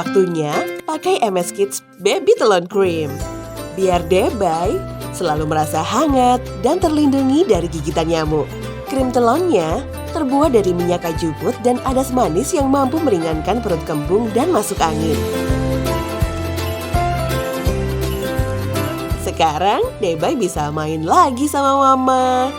Waktunya pakai MS Kids Baby Telon Cream. Biar Debay selalu merasa hangat dan terlindungi dari gigitan nyamuk. Krim telonnya terbuat dari minyak kaju put dan adas manis yang mampu meringankan perut kembung dan masuk angin. Sekarang Debay bisa main lagi sama Mama.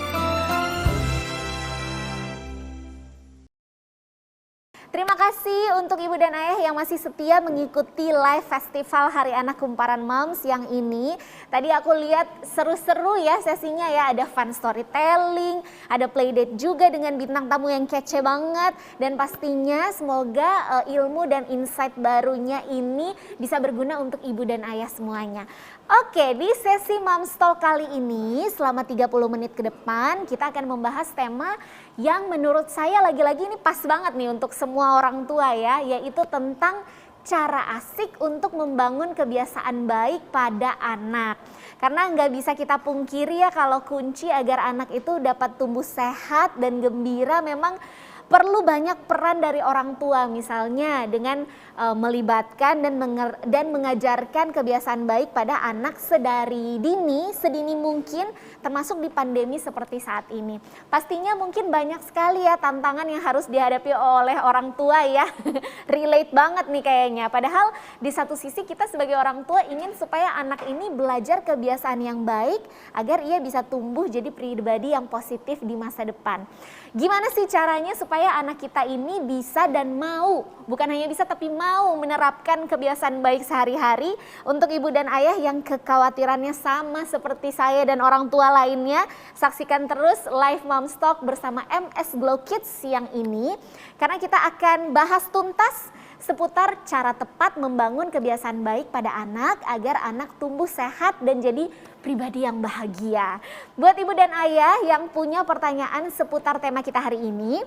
Terima kasih untuk ibu dan ayah yang masih setia mengikuti live festival Hari Anak Kumparan Moms yang ini. Tadi aku lihat seru-seru ya sesinya ya, ada fun storytelling, ada playdate juga dengan bintang tamu yang kece banget. Dan pastinya semoga ilmu dan insight barunya ini bisa berguna untuk ibu dan ayah semuanya. Oke, di sesi Moms Talk kali ini selama 30 menit ke depan kita akan membahas tema yang menurut saya lagi-lagi ini pas banget nih untuk semua orang tua ya, yaitu tentang cara asik untuk membangun kebiasaan baik pada anak. Karena nggak bisa kita pungkiri ya kalau kunci agar anak itu dapat tumbuh sehat dan gembira memang perlu banyak peran dari orang tua, misalnya dengan melibatkan dan mengajarkan kebiasaan baik pada anak sedini mungkin, termasuk di pandemi seperti saat ini. Pastinya mungkin banyak sekali ya tantangan yang harus dihadapi oleh orang tua ya. Relate banget nih kayaknya. Padahal di satu sisi kita sebagai orang tua ingin supaya anak ini belajar kebiasaan yang baik agar ia bisa tumbuh jadi pribadi yang positif di masa depan. Gimana sih caranya supaya anak kita ini bisa dan mau, bukan hanya bisa tapi mau menerapkan kebiasaan baik sehari-hari. Untuk ibu dan ayah yang kekhawatirannya sama seperti saya dan orang tua lainnya, saksikan terus live Moms Talk bersama MS Glow Kids siang ini. Karena kita akan bahas tuntas seputar cara tepat membangun kebiasaan baik pada anak agar anak tumbuh sehat dan jadi pribadi yang bahagia. Buat ibu dan ayah yang punya pertanyaan seputar tema kita hari ini,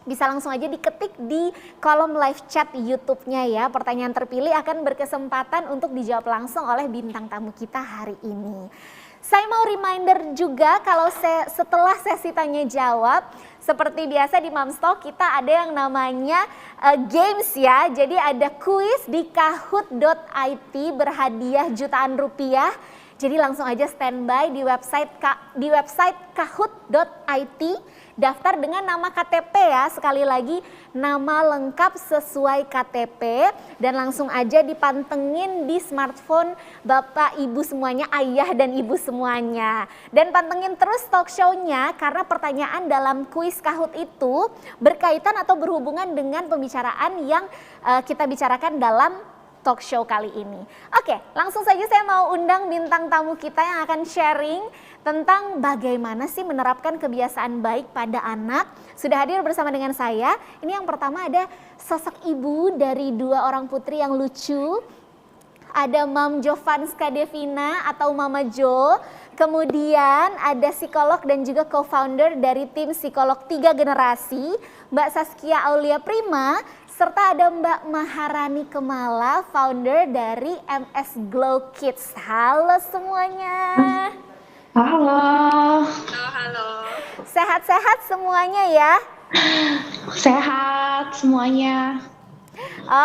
bisa langsung aja diketik di kolom live chat YouTube-nya ya. Pertanyaan terpilih akan berkesempatan untuk dijawab langsung oleh bintang tamu kita hari ini. Saya mau reminder juga kalau setelah sesi tanya jawab, seperti biasa di Moms Talk kita ada yang namanya games ya. Jadi ada kuis di kahoot.it berhadiah jutaan rupiah. Jadi langsung aja standby di website kahoot.it, daftar dengan nama KTP ya, sekali lagi nama lengkap sesuai KTP, dan langsung aja dipantengin di smartphone bapak ibu semuanya, ayah dan ibu semuanya. Dan pantengin terus talk show-nya karena pertanyaan dalam kuis Kahoot itu berkaitan atau berhubungan dengan pembicaraan yang kita bicarakan dalam talk show kali ini. Oke, langsung saja saya mau undang bintang tamu kita yang akan sharing tentang bagaimana sih menerapkan kebiasaan baik pada anak. Sudah hadir bersama dengan saya. Ini yang pertama ada sosok ibu dari dua orang putri yang lucu. Ada Mam Jovanska Devina atau Mama Jo. Kemudian ada psikolog dan juga co-founder dari tim psikolog 3 generasi, Mbak Saskia Aulia Prima. Serta ada Mbak Maharani Kemala, founder dari MS Glow Kids. Halo semuanya. Halo. Halo. Sehat-sehat semuanya ya? Sehat semuanya.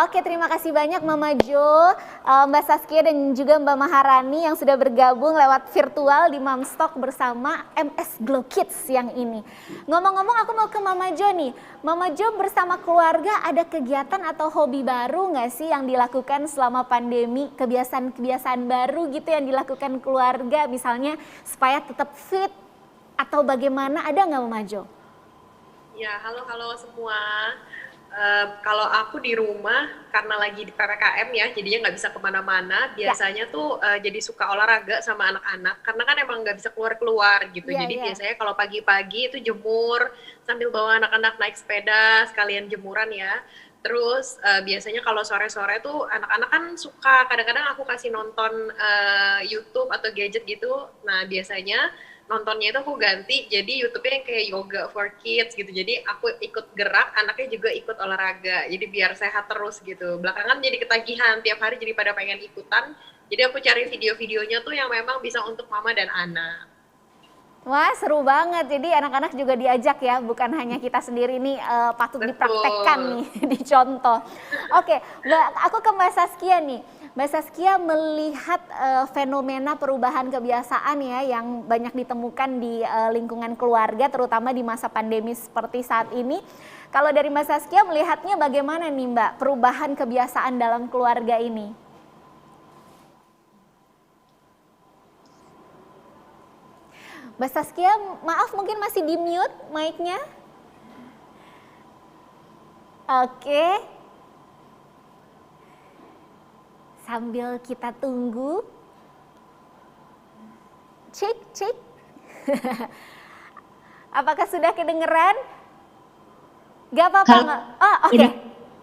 Oke, terima kasih banyak Mama Jo, Mbak Saskia dan juga Mbak Maharani yang sudah bergabung lewat virtual di Moms Talk bersama MS Glow Kids yang ini. Ngomong-ngomong aku mau ke Mama Jo nih. Mama Jo bersama keluarga ada kegiatan atau hobi baru nggak sih yang dilakukan selama pandemi? Kebiasaan-kebiasaan baru gitu yang dilakukan keluarga misalnya supaya tetap fit atau bagaimana, ada nggak Mama Jo? Ya, halo semua. Kalau aku di rumah karena lagi di PPKM ya, jadinya nggak bisa kemana-mana. Biasanya tuh jadi suka olahraga sama anak-anak karena kan emang nggak bisa keluar-keluar gitu. Jadi biasanya kalau pagi-pagi itu jemur sambil bawa anak-anak naik sepeda sekalian jemuran ya. Terus biasanya kalau sore-sore tuh anak-anak kan suka, kadang-kadang aku kasih nonton YouTube atau gadget gitu. Nah biasanya nontonnya itu aku ganti jadi YouTube-nya yang kayak yoga for kids gitu. Jadi aku ikut gerak, anaknya juga ikut olahraga. Jadi biar sehat terus gitu. Belakangan jadi ketagihan tiap hari, jadi pada pengen ikutan. Jadi aku cari video-videonya tuh yang memang bisa untuk mama dan anak. Wah, seru banget. Jadi anak-anak juga diajak ya, bukan hanya kita sendiri nih patut dipraktekkan Betul. nih, dicontoh. Oke, Mbak, aku ke Mbak Saskia nih. Mbak Saskia melihat fenomena perubahan kebiasaan ya yang banyak ditemukan di lingkungan keluarga, terutama di masa pandemi seperti saat ini. Kalau dari Mbak Saskia melihatnya bagaimana nih Mbak, perubahan kebiasaan dalam keluarga ini? Mbak Saskia, maaf mungkin masih di mute mic-nya. Oke. Sambil kita tunggu. Cek, cek. Apakah sudah kedengeran? Gak apa-apa nggak? Oh, oke.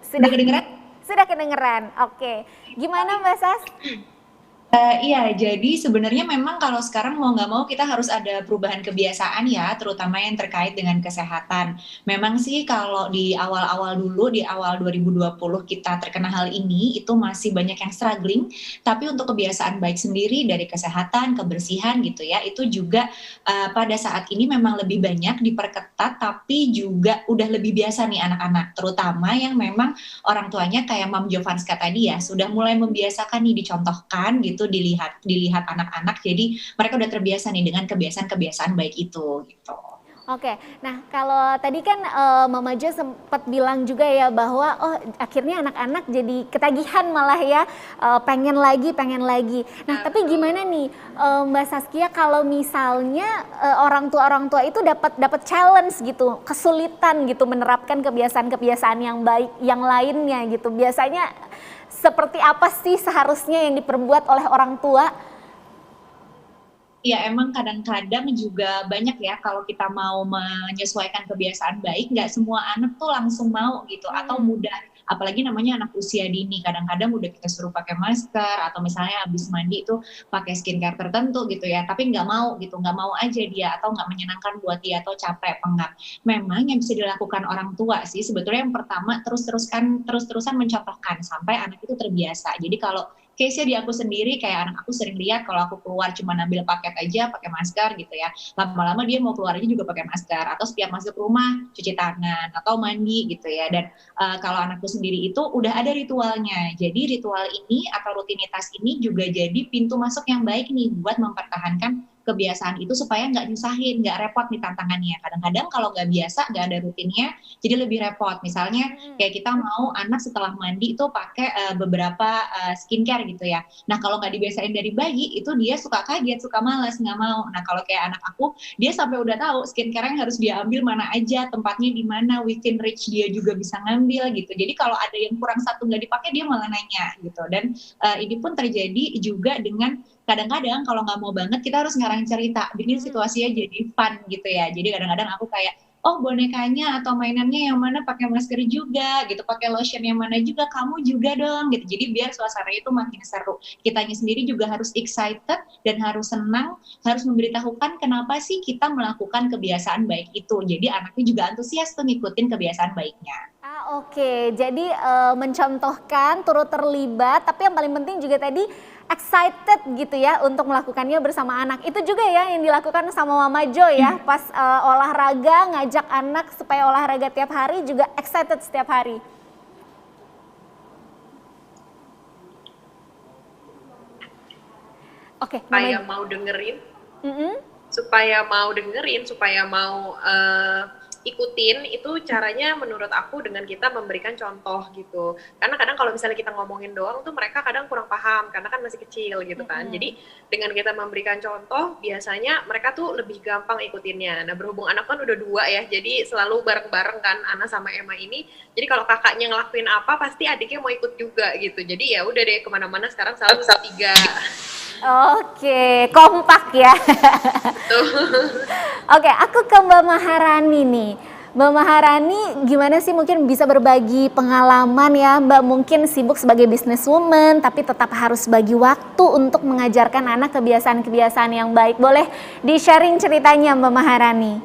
Sudah Kedengeran? Sudah kedengeran. Oke. Gimana Mbak Sas? Iya, jadi sebenarnya memang kalau sekarang mau nggak mau kita harus ada perubahan kebiasaan ya, terutama yang terkait dengan kesehatan. Memang sih kalau di awal-awal dulu, di awal 2020 kita terkena hal ini, itu masih banyak yang struggling, tapi untuk kebiasaan baik sendiri dari kesehatan, kebersihan gitu ya, itu juga pada saat ini memang lebih banyak diperketat, tapi juga udah lebih biasa nih anak-anak, terutama yang memang orang tuanya kayak Mam Jovanska tadi ya, sudah mulai membiasakan nih dicontohkan gitu, dilihat anak-anak, jadi mereka udah terbiasa nih dengan kebiasaan-kebiasaan baik itu gitu. Oke, nah kalau tadi kan Mama Jo sempat bilang juga ya bahwa akhirnya anak-anak jadi ketagihan malah ya, pengen lagi. Nah tapi gimana nih Mbak Saskia kalau misalnya orang tua itu dapat challenge gitu, kesulitan gitu menerapkan kebiasaan-kebiasaan yang baik yang lainnya gitu. Biasanya seperti apa sih seharusnya yang diperbuat oleh orang tua? Ya emang kadang-kadang juga banyak ya kalau kita mau menyesuaikan kebiasaan baik, nggak semua anak tuh langsung mau gitu atau mudah, apalagi namanya anak usia dini, kadang-kadang udah kita suruh pakai masker atau misalnya habis mandi itu pakai skincare tertentu gitu ya, tapi nggak mau gitu, nggak mau aja dia atau nggak menyenangkan buat dia atau capek, pengap. Memang yang bisa dilakukan orang tua sih sebetulnya yang pertama terus-terusan mencontohkan sampai anak itu terbiasa. Jadi kalau case-nya di aku sendiri, kayak anak aku sering lihat kalau aku keluar cuma ambil paket aja, pakai masker gitu ya. Lama-lama dia mau keluar aja juga pakai masker. Atau setiap masuk rumah, cuci tangan, atau mandi gitu ya. Dan kalau anakku sendiri itu udah ada ritualnya. Jadi ritual ini atau rutinitas ini juga jadi pintu masuk yang baik nih buat mempertahankan kebiasaan itu supaya nggak nyusahin, nggak repot nih tantangannya. Kadang-kadang kalau nggak biasa, nggak ada rutinnya, jadi lebih repot. Misalnya kayak kita mau anak setelah mandi itu pakai beberapa skincare gitu ya. Nah kalau nggak dibiasain dari bayi, itu dia suka kaget, suka malas, nggak mau. Nah kalau kayak anak aku, dia sampai udah tahu skincare yang harus dia ambil mana aja, tempatnya di mana, within reach dia juga bisa ngambil gitu. Jadi kalau ada yang kurang satu nggak dipakai, dia malah nanya gitu. Dan ini pun terjadi juga dengan kadang-kadang kalau nggak mau banget kita harus ngarang cerita, bikin situasinya jadi fun gitu ya. Jadi kadang-kadang aku kayak, oh bonekanya atau mainannya yang mana pakai masker juga gitu, pakai lotion yang mana juga, kamu juga dong gitu. Jadi biar suasananya itu makin seru. Kitanya sendiri juga harus excited dan harus senang, harus memberitahukan kenapa sih kita melakukan kebiasaan baik itu. Jadi anaknya juga antusias tuh ngikutin kebiasaan baiknya. Oke, jadi mencontohkan, turut terlibat, tapi yang paling penting juga tadi excited gitu ya untuk melakukannya bersama anak. Itu juga ya yang dilakukan sama Mama Jo ya, pas olahraga, ngajak anak supaya olahraga tiap hari juga excited setiap hari. Oke, Supaya mau dengerin, supaya mau ikutin, itu caranya menurut aku dengan kita memberikan contoh gitu. Karena kadang kalau misalnya kita ngomongin doang tuh mereka kadang kurang paham karena kan masih kecil gitu kan. Jadi dengan kita memberikan contoh biasanya mereka tuh lebih gampang ikutinnya. Nah berhubung anak kan udah 2 ya, jadi selalu bareng-bareng kan Ana sama Emma ini. Jadi kalau kakaknya ngelakuin apa pasti adiknya mau ikut juga gitu. Jadi ya udah deh kemana-mana sekarang selalu 3. Oke, kompak ya. Oke, aku ke Mbak Maharani nih. Mbak Maharani gimana sih mungkin bisa berbagi pengalaman ya, Mbak mungkin sibuk sebagai businesswoman tapi tetap harus bagi waktu untuk mengajarkan anak kebiasaan-kebiasaan yang baik. Boleh di-sharing ceritanya Mbak Maharani?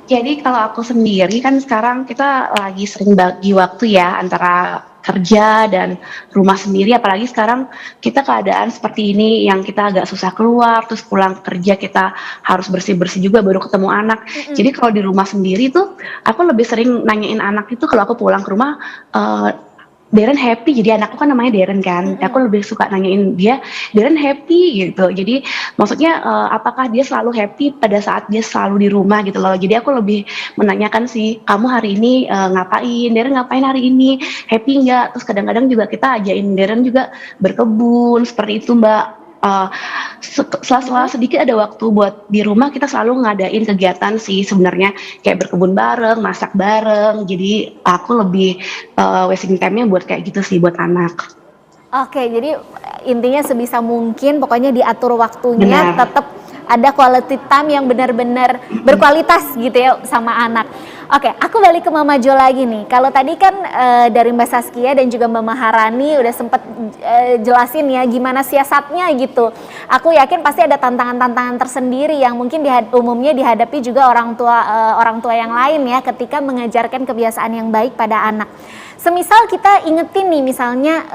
Jadi kalau aku sendiri kan sekarang kita lagi sering bagi waktu ya antara kerja dan rumah sendiri, apalagi sekarang kita keadaan seperti ini yang kita agak susah keluar, terus pulang kerja kita harus bersih-bersih juga baru ketemu anak. Jadi kalau di rumah sendiri tuh aku lebih sering nanyain anak itu kalau aku pulang ke rumah, Darren happy, jadi anakku kan namanya Darren kan, aku lebih suka nanyain dia, Darren happy gitu. Jadi maksudnya apakah dia selalu happy pada saat dia selalu di rumah gitu loh. Jadi aku lebih menanyakan sih, kamu hari ini ngapain, Darren ngapain hari ini, happy nggak? Terus kadang-kadang juga kita ajain Darren juga berkebun seperti itu Mbak. Sela-sela sedikit ada waktu buat di rumah, kita selalu ngadain kegiatan sih sebenarnya, kayak berkebun bareng, masak bareng. Jadi aku lebih wasting time-nya buat kayak gitu sih buat anak. Oke, jadi intinya sebisa mungkin pokoknya diatur waktunya, Benar. tetap ada quality time yang benar-benar berkualitas gitu ya sama anak. Oke, aku balik ke Mama Jo lagi nih. Kalau tadi kan dari Mbak Saskia dan juga Mbak Maharani udah sempet jelasin ya gimana siasatnya gitu. Aku yakin pasti ada tantangan-tantangan tersendiri yang mungkin umumnya dihadapi juga orang tua yang lain ya ketika mengajarkan kebiasaan yang baik pada anak. Semisal kita ingetin nih misalnya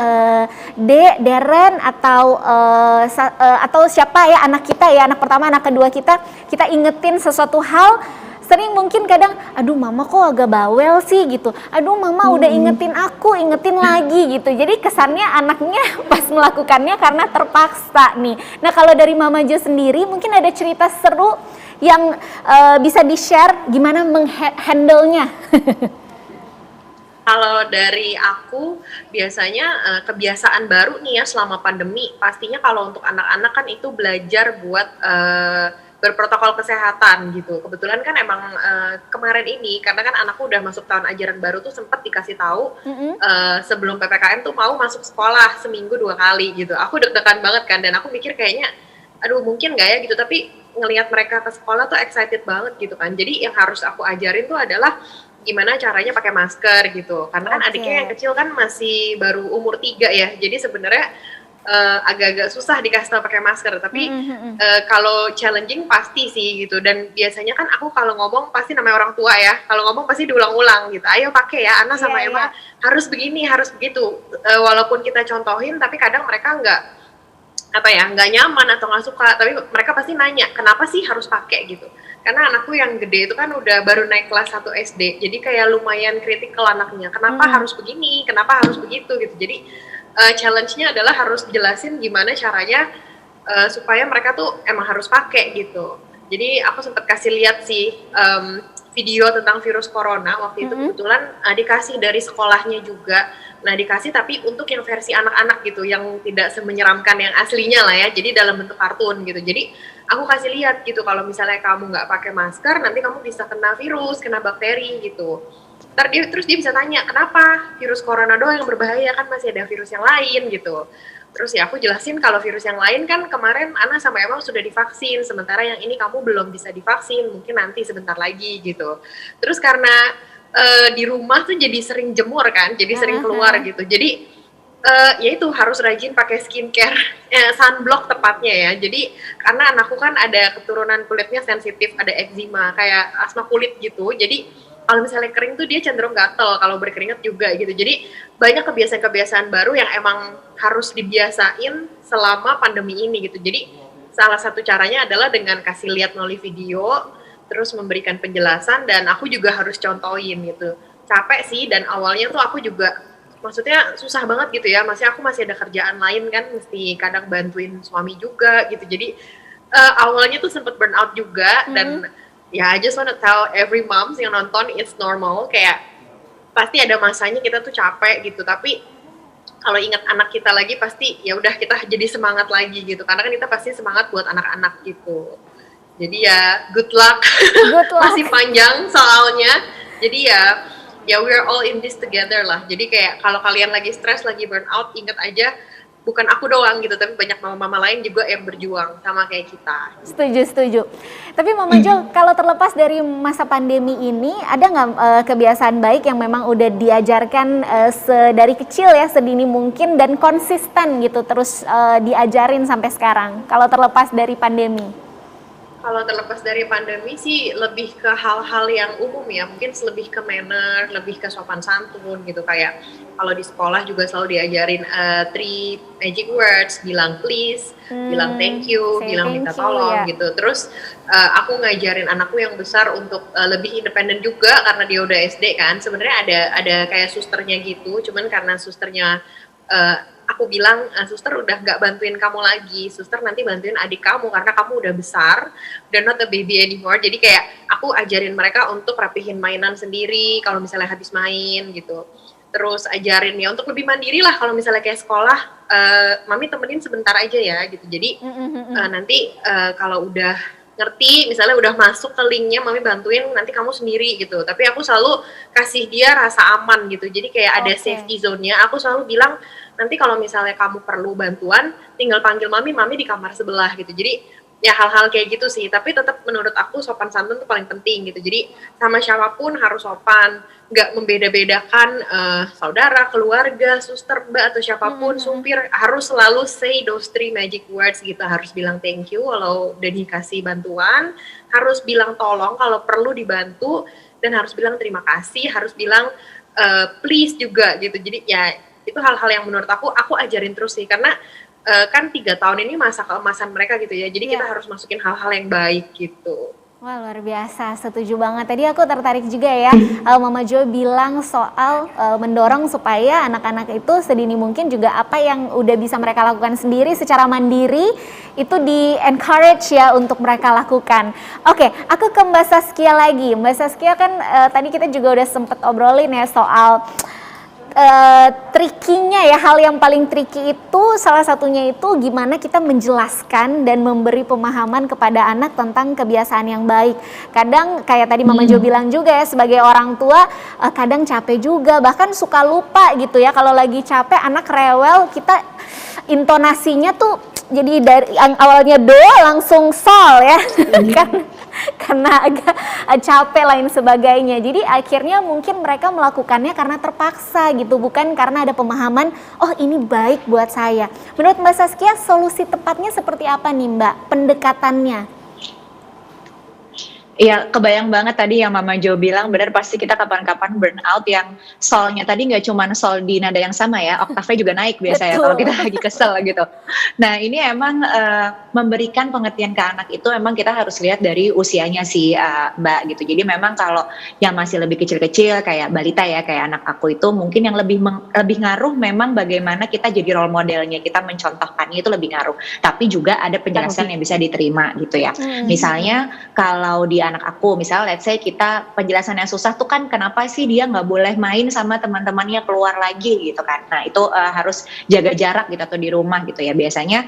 Darren atau siapa ya anak kita ya, anak pertama, anak kedua kita ingetin sesuatu hal, sering mungkin kadang aduh mama kok agak bawel sih gitu, aduh mama udah ingetin lagi gitu. Jadi kesannya anaknya pas melakukannya karena terpaksa nih. Nah kalau dari Mama Jo sendiri mungkin ada cerita seru yang bisa di-share gimana menghandle-nya. Kalau dari aku biasanya kebiasaan baru nih ya selama pandemi, pastinya kalau untuk anak-anak kan itu belajar buat berprotokol kesehatan gitu. Kebetulan kan emang kemarin ini karena kan anakku udah masuk tahun ajaran baru tuh sempat dikasih tahu sebelum PPKM tuh mau masuk sekolah seminggu 2 kali gitu. Aku deg-degan banget kan, dan aku mikir kayaknya aduh mungkin nggak ya gitu, tapi ngelihat mereka ke sekolah tuh excited banget gitu kan. Jadi yang harus aku ajarin tuh adalah gimana caranya pakai masker gitu, karena kan adiknya yang kecil kan masih baru umur 3 ya, jadi sebenarnya agak-agak susah dikasih tahu pakai masker, tapi kalau challenging pasti sih gitu. Dan biasanya kan aku kalau ngomong pasti namanya orang tua ya, kalau ngomong pasti diulang-ulang gitu, ayo pakai ya Ana sama Emma harus begini harus begitu, walaupun kita contohin tapi kadang mereka nggak nyaman atau nggak suka, tapi mereka pasti nanya kenapa sih harus pakai gitu. Karena anakku yang gede itu kan udah baru naik kelas 1 SD, jadi kayak lumayan kritikal anaknya, kenapa harus begini, kenapa harus begitu gitu. Jadi challenge-nya adalah harus jelasin gimana caranya supaya mereka tuh emang harus pakai gitu. Jadi aku sempat kasih lihat sih video tentang virus corona waktu itu, kebetulan dikasih dari sekolahnya juga. Nah dikasih tapi untuk yang versi anak-anak gitu, yang tidak semenyeramkan yang aslinya lah ya, jadi dalam bentuk kartun gitu. Jadi aku kasih lihat gitu, kalau misalnya kamu nggak pakai masker nanti kamu bisa kena virus, kena bakteri gitu. Terus dia bisa tanya kenapa virus corona doang yang berbahaya, kan masih ada virus yang lain gitu. Terus ya aku jelasin kalau virus yang lain kan kemarin Ana sama Emma sudah divaksin, sementara yang ini kamu belum bisa divaksin, mungkin nanti sebentar lagi gitu. Terus karena di rumah tuh jadi sering jemur kan, jadi sering keluar gitu. Jadi ya itu harus rajin pakai skincare, sunblock tepatnya ya. Jadi karena anakku kan ada keturunan kulitnya sensitif, ada eczema, kayak asma kulit gitu. Jadi kalau misalnya kering tuh dia cenderung gatel, kalau berkeringat juga gitu. Jadi banyak kebiasaan-kebiasaan baru yang emang harus dibiasain selama pandemi ini gitu. Jadi salah satu caranya adalah dengan kasih lihat melalui video, terus memberikan penjelasan, dan aku juga harus contohin gitu. Capek sih, dan awalnya tuh aku juga maksudnya susah banget gitu ya, maksudnya aku masih ada kerjaan lain kan, mesti kadang bantuin suami juga gitu. Jadi awalnya tuh sempet burn out juga, dan ya I just wanna tell every moms yang nonton it's normal, kayak pasti ada masanya kita tuh capek gitu, tapi kalau ingat anak kita lagi pasti ya udah kita jadi semangat lagi gitu, karena kan kita pasti semangat buat anak-anak gitu. Jadi ya good luck. Masih panjang soalnya, jadi ya we're all in this together lah. Jadi kayak kalau kalian lagi stres, lagi burn out, ingat aja bukan aku doang gitu, tapi banyak mama-mama lain juga yang berjuang sama kayak kita. Setuju. Tapi Mama Jo, kalau terlepas dari masa pandemi ini, ada nggak kebiasaan baik yang memang udah diajarkan dari kecil ya, sedini mungkin, dan konsisten gitu terus diajarin sampai sekarang, kalau terlepas dari pandemi? Kalau terlepas dari pandemi sih lebih ke hal-hal yang umum ya, mungkin lebih ke manner, lebih ke sopan santun gitu. Kayak kalau di sekolah juga selalu diajarin three magic words, bilang please, bilang thank you, Say bilang thank minta you tolong ya. gitu. Terus aku ngajarin anakku yang besar untuk lebih independen juga karena dia udah SD kan. Sebenarnya ada kayak susternya gitu, cuman karena susternya aku bilang, suster udah nggak bantuin kamu lagi, suster nanti bantuin adik kamu karena kamu udah besar, udah not a baby anymore. Jadi kayak aku ajarin mereka untuk rapihin mainan sendiri kalau misalnya habis main gitu. Terus ajarin ya untuk lebih mandiri lah kalau misalnya kayak sekolah, mami temenin sebentar aja ya gitu. Jadi nanti kalau udah ngerti, misalnya udah masuk ke linknya, mami bantuin, nanti kamu sendiri gitu. Tapi aku selalu kasih dia rasa aman gitu. Jadi kayak ada safety zone-nya. Aku selalu bilang, nanti kalau misalnya kamu perlu bantuan, tinggal panggil mami, mami di kamar sebelah gitu. Jadi ya hal-hal kayak gitu sih. Tapi tetap menurut aku sopan santun itu paling penting gitu. Jadi sama siapapun harus sopan, nggak membeda-bedakan saudara, keluarga, suster, mbak atau siapapun, supir, harus selalu say those three magic words gitu. Harus bilang thank you kalau udah dikasih bantuan, harus bilang tolong kalau perlu dibantu, dan harus bilang terima kasih, harus bilang please juga gitu. Jadi ya itu hal-hal yang menurut aku ajarin terus sih, karena kan 3 tahun ini masa keemasan mereka gitu ya, jadi kita harus masukin hal-hal yang baik gitu. Wah, luar biasa, setuju banget. Tadi aku tertarik juga ya, Mama Jo bilang soal mendorong supaya anak-anak itu sedini mungkin juga apa yang udah bisa mereka lakukan sendiri secara mandiri, itu di encourage ya untuk mereka lakukan. Oke, aku ke Mbak Saskia lagi. Mbak Saskia kan tadi kita juga udah sempet obrolin ya soal trikinya ya, hal yang paling tricky itu salah satunya itu gimana kita menjelaskan dan memberi pemahaman kepada anak tentang kebiasaan yang baik. Kadang kayak tadi Mama Jo bilang juga ya, sebagai orang tua kadang capek juga, bahkan suka lupa gitu ya, kalau lagi capek anak rewel, kita intonasinya tuh jadi dari yang awalnya do langsung sol ya, karena agak capek lain sebagainya. Jadi akhirnya mungkin mereka melakukannya karena terpaksa gitu, bukan karena ada pemahaman, oh ini baik buat saya. Menurut Mbak Saskia, solusi tepatnya seperti apa nih Mbak, pendekatannya? Iya, kebayang banget tadi yang Mama Jo bilang, benar, pasti kita kapan-kapan burnout yang solnya tadi nggak cuma sol di nada yang sama ya, oktavnya juga naik biasanya kalau kita lagi kesel gitu. Nah ini emang memberikan pengertian ke anak itu emang kita harus lihat dari usianya sih Mbak gitu. Jadi memang kalau yang masih lebih kecil-kecil kayak balita ya, kayak anak aku itu mungkin yang lebih ngaruh memang bagaimana kita jadi role modelnya, kita mencontohkannya itu lebih ngaruh. Tapi juga ada penjelasan yang bisa diterima gitu ya. Misalnya kalau di anak aku, misalnya let's say kita penjelasan yang susah tuh kan kenapa sih dia nggak boleh main sama teman-temannya keluar lagi gitu kan. Nah itu harus jaga jarak gitu atau di rumah gitu ya. Biasanya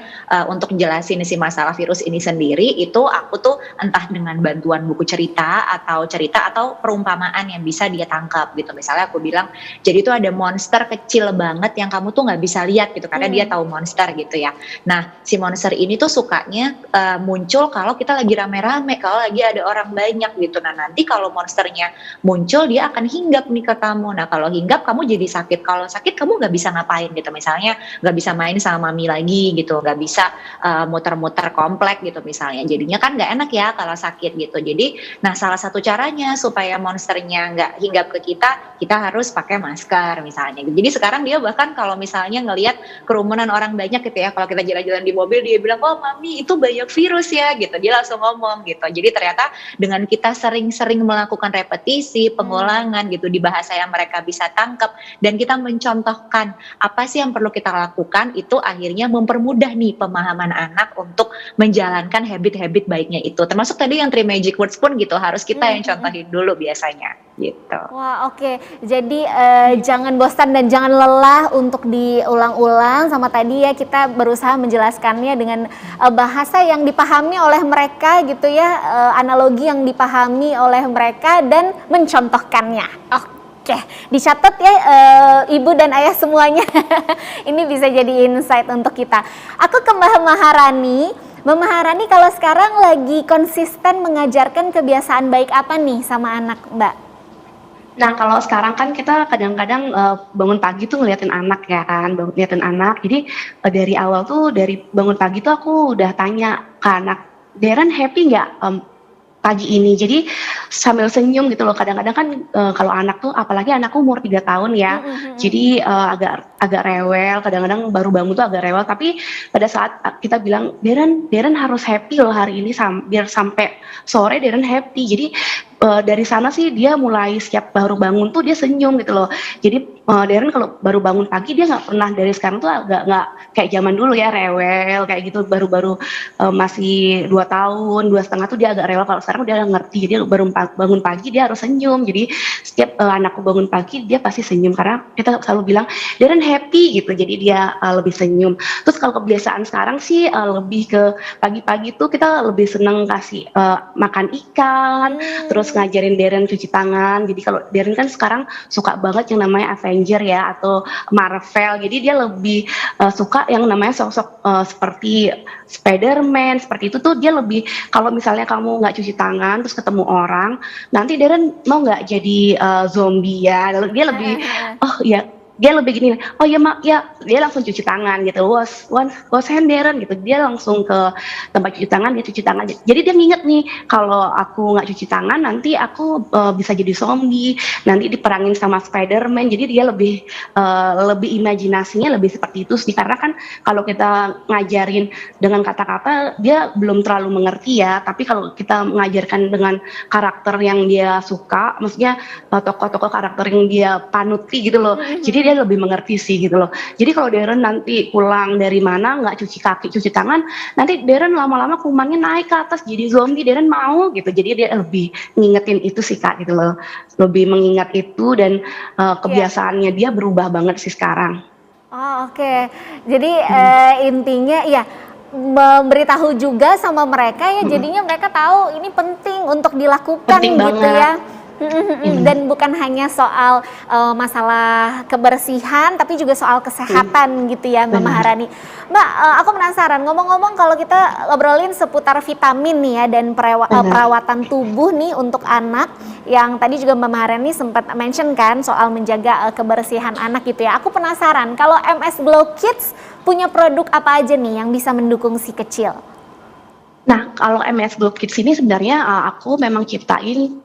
untuk jelasin si masalah virus ini sendiri itu aku tuh entah dengan bantuan buku cerita atau perumpamaan yang bisa dia tangkap gitu. Misalnya aku bilang, jadi itu ada monster kecil banget yang kamu tuh nggak bisa lihat gitu karena dia tahu monster gitu ya. Nah si monster ini tuh sukanya muncul kalau kita lagi rame-rame, kalau lagi ada orang banyak gitu. Nah nanti kalau monsternya muncul dia akan hinggap nih ke kamu. Nah kalau hinggap kamu jadi sakit, kalau sakit kamu nggak bisa ngapain gitu, misalnya nggak bisa main sama mami lagi gitu, nggak bisa muter-muter komplek gitu misalnya, jadinya kan nggak enak ya kalau sakit gitu. Jadi nah salah satu caranya supaya monsternya nggak hinggap ke kita harus pakai masker misalnya. Jadi sekarang dia bahkan kalau misalnya ngelihat kerumunan orang banyak gitu ya, kalau kita jalan-jalan di mobil dia bilang, oh mami itu banyak virus ya gitu, dia langsung ngomong gitu. Jadi ternyata dengan kita sering-sering melakukan repetisi, pengulangan gitu di bahasa yang mereka bisa tangkap, dan kita mencontohkan apa sih yang perlu kita lakukan, itu akhirnya mempermudah nih pemahaman anak untuk menjalankan habit-habit baiknya itu. Termasuk tadi yang 3 magic words pun gitu, harus kita yang contohin dulu biasanya gitu. Wah oke. Jadi jangan bosan dan jangan lelah untuk diulang-ulang, sama tadi ya kita berusaha menjelaskannya dengan bahasa yang dipahami oleh mereka gitu ya, analogi yang dipahami oleh mereka dan mencontohkannya. Oke, dicatat ya ibu dan ayah semuanya. Ini bisa jadi insight untuk kita. Aku ke Mbak Maharani. Mbak Maharani, kalau sekarang lagi konsisten mengajarkan kebiasaan baik apa nih sama anak Mbak? Nah kalau sekarang kan kita kadang-kadang bangun pagi tuh ngeliatin anak ya kan, ngeliatin anak. Jadi dari awal tuh, dari bangun pagi tuh aku udah tanya ke anak, Darren happy nggak pagi ini? Jadi sambil senyum gitu loh. Kadang-kadang kan kalau anak tuh, apalagi anakku umur 3 tahun ya, jadi agak rewel. Kadang-kadang baru bangun tuh agak rewel. Tapi pada saat kita bilang Darren harus happy loh hari ini, biar sampai sore Darren happy. Jadi dari sana sih dia mulai setiap baru bangun tuh dia senyum gitu loh. Jadi Darren kalau baru bangun pagi dia nggak pernah, dari sekarang tuh agak nggak kayak zaman dulu ya rewel kayak gitu, baru-baru masih 2 tahun 2,5 tuh dia agak rewel. Kalau sekarang dia ngerti, jadi baru bangun pagi dia harus senyum. Jadi setiap anakku bangun pagi dia pasti senyum, karena kita selalu bilang Darren happy gitu, jadi dia lebih senyum. Terus kalau kebiasaan sekarang sih lebih ke pagi-pagi tuh kita lebih seneng kasih makan ikan, terus ngajarin Darren cuci tangan. Jadi kalau Darren kan sekarang suka banget yang namanya Avenger ya, atau Marvel. Jadi dia lebih suka yang namanya sosok seperti Spider-Man, seperti itu tuh dia lebih. Kalau misalnya kamu nggak cuci tangan terus ketemu orang, nanti Darren mau nggak jadi zombie ya. Lalu dia lebih oh ya, dia lebih gini, oh ya mak ya, dia langsung cuci tangan gitu, wash hand Darren gitu, dia langsung ke tempat cuci tangan, dia cuci tangan. Jadi dia nginget nih, kalau aku nggak cuci tangan nanti aku bisa jadi zombie, nanti diperangin sama Spider-Man. Jadi dia lebih imajinasinya lebih seperti itu sih, karena kan kalau kita ngajarin dengan kata-kata dia belum terlalu mengerti ya, tapi kalau kita mengajarkan dengan karakter yang dia suka, maksudnya tokoh-tokoh karakter yang dia panuti gitu loh, jadi dia lebih mengerti sih gitu loh. Jadi kalau Darren nanti pulang dari mana nggak cuci kaki cuci tangan, nanti Darren lama-lama kumannya naik ke atas jadi zombie, Darren mau gitu. Jadi dia lebih ngingetin itu sih Kak gitu loh, lebih mengingat itu. Dan kebiasaannya dia berubah banget sih sekarang. Oh oke. Jadi intinya ya memberitahu juga sama mereka ya, jadinya mereka tahu ini penting untuk dilakukan Penting gitu banget. ya. Dan bukan hanya soal masalah kebersihan, tapi juga soal kesehatan gitu ya Mbak Maharani. Mbak, aku penasaran, ngomong-ngomong kalau kita ngobrolin seputar vitamin nih ya, dan perawatan tubuh nih untuk anak, yang tadi juga Mbak Maharani sempat mention kan soal menjaga kebersihan anak gitu ya. Aku penasaran, kalau MS Glow Kids punya produk apa aja nih yang bisa mendukung si kecil? Nah, kalau MS Glow Kids ini sebenarnya aku memang ciptain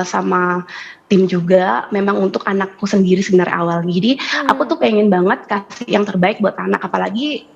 sama tim juga, memang untuk anakku sendiri sebenarnya awalnya. Jadi aku tuh pengen banget kasih yang terbaik buat anak, apalagi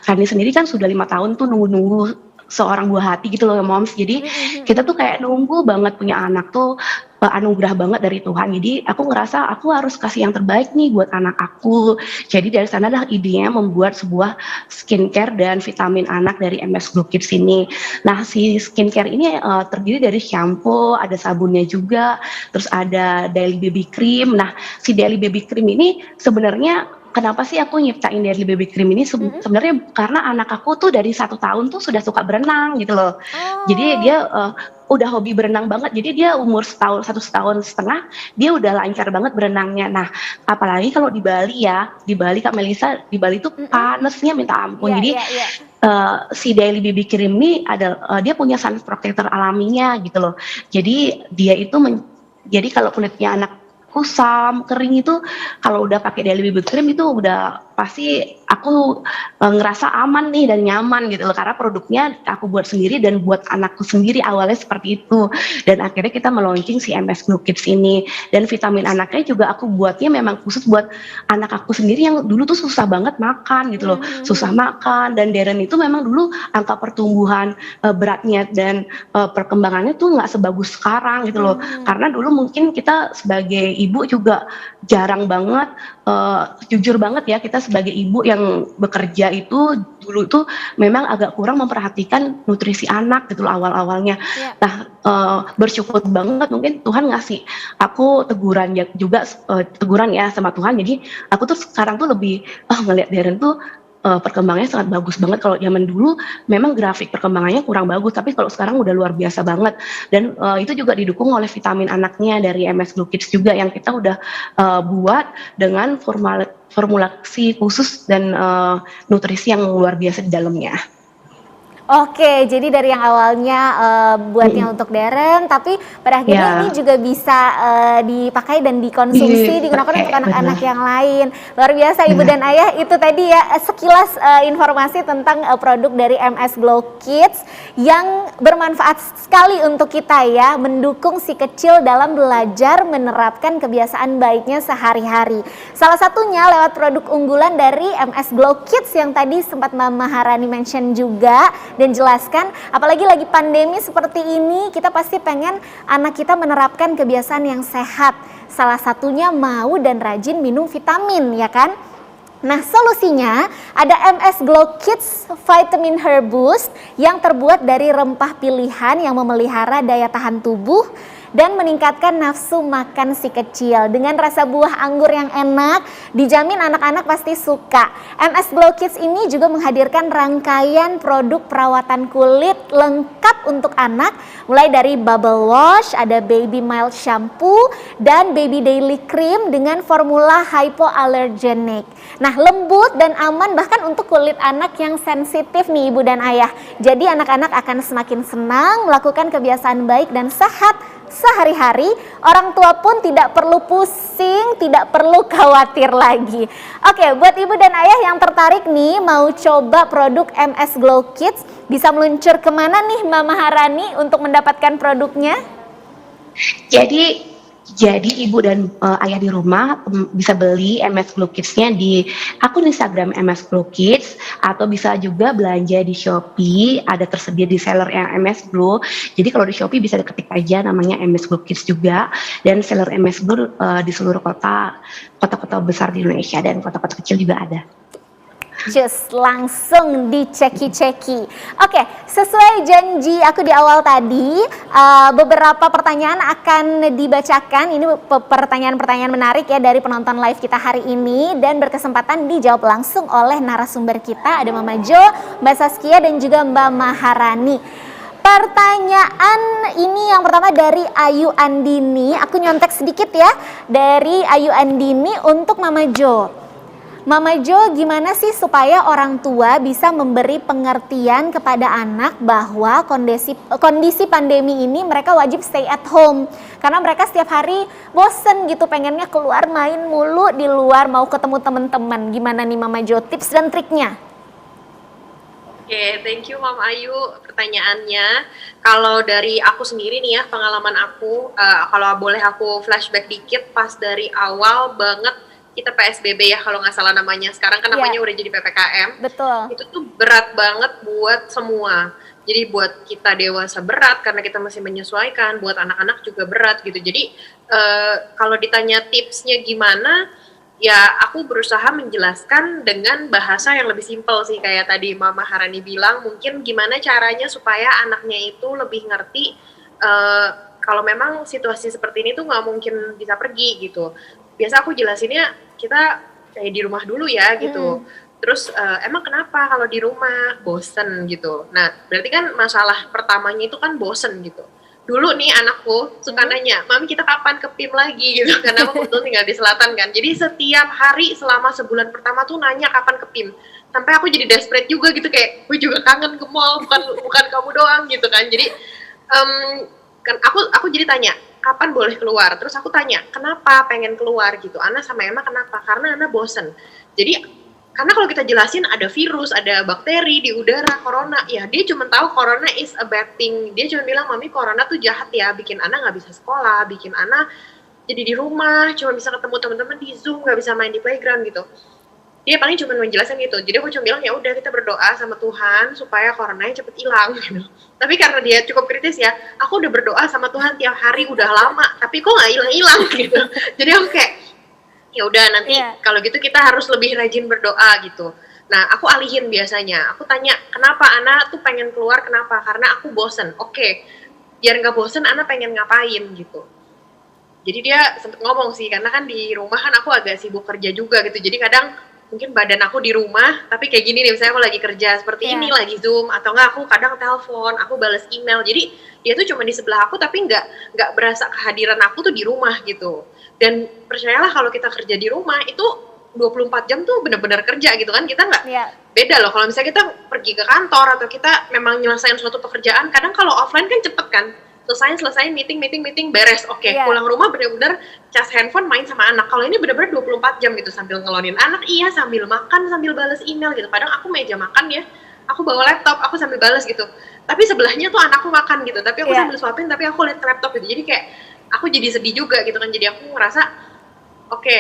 Rani sendiri kan sudah 5 tahun tuh nunggu seorang buah hati gitu loh moms. Jadi kita tuh kayak nunggu banget punya anak tuh, anugerah banget dari Tuhan. Jadi aku ngerasa aku harus kasih yang terbaik nih buat anak aku. Jadi dari sana lah idenya membuat sebuah skincare dan vitamin anak dari MS Glow Kids ini. Nah, si skincare ini terdiri dari shampoo, ada sabunnya juga, terus ada daily baby cream. Nah, si daily baby cream ini sebenarnya kenapa sih aku nyiptain Daily Baby Cream ini? Sebenarnya karena anak aku tuh dari 1 tahun tuh sudah suka berenang gitu loh. Jadi dia udah hobi berenang banget. Jadi dia umur 1 tahun setengah dia udah lancar banget berenangnya. Nah, apalagi kalau di Bali ya, di Bali Kak Melisa, di Bali tuh panasnya minta ampun. Jadi si Daily Baby Cream ini ada dia punya sun protector alaminya gitu loh. Jadi dia itu jadi kalau kulitnya anak kusam, kering itu kalau udah pakai Daily Baby Cream itu udah pasti aku ngerasa aman nih dan nyaman gitu loh, karena produknya aku buat sendiri dan buat anakku sendiri awalnya seperti itu. Dan akhirnya kita meluncing si MS Glow Kids ini, dan vitamin anaknya juga aku buatnya memang khusus buat anak aku sendiri yang dulu tuh susah banget makan gitu loh, susah makan. Dan Darren itu memang dulu angka pertumbuhan beratnya dan perkembangannya tuh nggak sebagus sekarang gitu loh, karena dulu mungkin kita sebagai ibu juga jarang banget, jujur banget ya, kita sebagai ibu yang bekerja itu dulu tuh memang agak kurang memperhatikan nutrisi anak gitu loh awal-awalnya. Nah, bersyukur banget mungkin Tuhan ngasih aku teguran teguran ya sama Tuhan. Jadi aku tuh sekarang tuh lebih ngelihat Darren tuh perkembangannya sangat bagus banget. Kalau zaman dulu memang grafik perkembangannya kurang bagus, tapi kalau sekarang udah luar biasa banget. Dan itu juga didukung oleh vitamin anaknya dari MS Glow Kids juga, yang kita udah buat dengan formulasi khusus dan nutrisi yang luar biasa di dalamnya. Oke, jadi dari yang awalnya buatnya untuk Darren, tapi pada akhirnya Ya. ini juga bisa dipakai dan dikonsumsi, digunakan Dipakai, untuk anak-anak benar. yang lain. Luar biasa Ibu Benar. dan Ayah, itu tadi ya sekilas informasi tentang produk dari MS Glow Kids yang bermanfaat sekali untuk kita ya, mendukung si kecil dalam belajar menerapkan kebiasaan baiknya sehari-hari. Salah satunya lewat produk unggulan dari MS Glow Kids yang tadi sempat Mama Harani mention juga dan jelaskan, apalagi lagi pandemi seperti ini, kita pasti pengen anak kita menerapkan kebiasaan yang sehat. Salah satunya mau dan rajin minum vitamin, ya kan? Nah, solusinya ada MS Glow Kids Vitamin Hair Boost yang terbuat dari rempah pilihan yang memelihara daya tahan tubuh dan meningkatkan nafsu makan si kecil. Dengan rasa buah anggur yang enak, dijamin anak-anak pasti suka. MS Glow Kids ini juga menghadirkan rangkaian produk perawatan kulit lengkap untuk anak, mulai dari bubble wash, ada baby mild shampoo, dan baby daily cream dengan formula hypoallergenic. Nah, lembut dan aman bahkan untuk kulit anak yang sensitif nih Ibu dan Ayah. Jadi anak-anak akan semakin senang melakukan kebiasaan baik dan sehat sehari-hari. Orang tua pun tidak perlu pusing, tidak perlu khawatir lagi. Oke, buat Ibu dan Ayah yang tertarik nih mau coba produk MS Glow Kids, bisa meluncur kemana nih Mama Harani untuk mendapatkan produknya? Jadi ibu dan ayah di rumah bisa beli MS Glow Kids-nya di akun Instagram MS Glow Kids, atau bisa juga belanja di Shopee, ada tersedia di seller yang MS Glow. Jadi kalau di Shopee bisa diketik aja namanya MS Glow Kids juga, dan seller MS Glow di seluruh kota-kota besar di Indonesia dan kota-kota kecil juga ada. Just langsung diceki-ceki. Oke, sesuai janji aku di awal tadi, beberapa pertanyaan akan dibacakan. Ini pertanyaan-pertanyaan menarik ya dari penonton live kita hari ini, dan berkesempatan dijawab langsung oleh narasumber kita. Ada Mama Jo, Mbak Saskia, dan juga Mbak Maharani. Pertanyaan ini yang pertama dari Ayu Andini. Aku nyontek sedikit ya, dari Ayu Andini untuk Mama Jo. Mama Jo, gimana sih supaya orang tua bisa memberi pengertian kepada anak bahwa kondisi pandemi ini mereka wajib stay at home. Karena mereka setiap hari bosen gitu, pengennya keluar main mulu di luar, mau ketemu teman-teman. Gimana nih Mama Jo, tips dan triknya? Oke, thank you Mam Ayu pertanyaannya. Kalau dari aku sendiri nih ya, pengalaman aku, kalau boleh aku flashback dikit pas dari awal banget kita PSBB ya kalau nggak salah namanya. Sekarang kan namanya udah jadi PPKM. Betul. Itu tuh berat banget buat semua. Jadi buat kita dewasa berat karena kita masih menyesuaikan, buat anak-anak juga berat gitu. Jadi kalau ditanya tipsnya gimana, ya aku berusaha menjelaskan dengan bahasa yang lebih simpel sih, kayak tadi Mama Harani bilang, mungkin gimana caranya supaya anaknya itu lebih ngerti kalau memang situasi seperti ini tuh nggak mungkin bisa pergi gitu. Biasa aku jelasinnya kita kayak di rumah dulu ya gitu. Terus emang kenapa kalau di rumah bosen gitu. Nah berarti kan masalah pertamanya itu kan bosen gitu. Dulu nih anakku suka nanya, Mami kita kapan ke PIM lagi gitu, karena aku kebetulan tinggal di selatan kan. Jadi setiap hari selama sebulan pertama tuh nanya kapan ke PIM. Sampai aku jadi desperate juga gitu, kayak gue juga kangen ke mall, bukan kamu doang gitu kan. Jadi kan aku jadi tanya kapan boleh keluar, terus aku tanya kenapa pengen keluar gitu, Ana sama Emma kenapa, karena Ana bosen. Jadi karena kalau kita jelasin ada virus, ada bakteri di udara, corona, ya dia cuma tahu corona is a bad thing. Dia cuma bilang, Mami corona tuh jahat ya, bikin Ana nggak bisa sekolah, bikin Ana jadi di rumah, cuma bisa ketemu teman-teman di Zoom, nggak bisa main di playground gitu. Dia paling cuma menjelaskan gitu. Jadi aku cuma bilang ya udah kita berdoa sama Tuhan supaya coronanya cepet hilang gitu. Tapi karena dia cukup kritis ya, aku udah berdoa sama Tuhan tiap hari udah lama, tapi kok nggak hilang-hilang gitu. Jadi aku kayak ya udah nanti kalau gitu kita harus lebih rajin berdoa gitu. Nah aku alihin biasanya. Aku tanya kenapa Ana tuh pengen keluar, kenapa? Karena aku bosen. Oke, biar nggak bosen Ana pengen ngapain gitu. Jadi dia sempet ngomong sih, karena kan di rumah kan aku agak sibuk kerja juga gitu. Jadi kadang mungkin badan aku di rumah, tapi kayak gini nih, misalnya aku lagi kerja seperti ini, lagi Zoom, atau enggak aku kadang telepon, aku balas email. Jadi dia tuh cuma di sebelah aku, tapi nggak berasa kehadiran aku tuh di rumah gitu. Dan percayalah kalau kita kerja di rumah itu 24 jam tuh bener-bener kerja gitu kan, kita nggak Iya. beda loh kalau misalnya kita pergi ke kantor atau kita memang nyelesain suatu pekerjaan. Kadang kalau offline kan cepet kan, selesai meeting beres, oke. Iya. Pulang rumah bener-bener cas handphone main sama anak. Kalau ini bener-bener 24 jam gitu, sambil ngelonin anak, iya, sambil makan, sambil balas email gitu. Kadang aku meja makan ya, aku bawa laptop, aku sambil balas gitu, tapi sebelahnya tuh anakku makan gitu, tapi aku Iya. sambil suapin, tapi aku lihat ke laptop gitu. Jadi kayak aku jadi sedih juga gitu kan. Jadi aku ngerasa oke,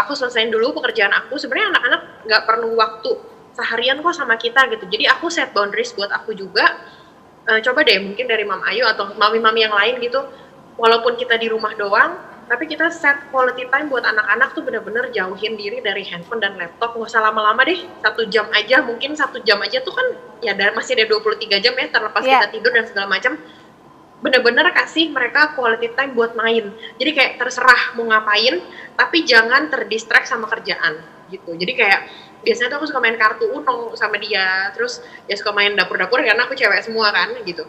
aku selesaiin dulu pekerjaan aku. Sebenarnya anak-anak nggak perlu waktu seharian kok sama kita gitu. Jadi aku set boundaries buat aku juga. Coba deh mungkin dari Mam Ayu atau mami-mami yang lain gitu, walaupun kita di rumah doang, tapi kita set quality time buat anak-anak tuh bener-bener jauhin diri dari handphone dan laptop. Nggak usah lama-lama deh, 1 jam aja, mungkin 1 jam aja tuh kan ya masih ada 23 jam ya, terlepas Iya. kita tidur dan segala macam. Bener-bener kasih mereka quality time buat main. Jadi kayak terserah mau ngapain, tapi jangan terdistract sama kerjaan gitu. Jadi kayak biasanya tuh aku suka main kartu Uno sama dia, terus ya suka main dapur-dapur karena aku cewek semua kan gitu.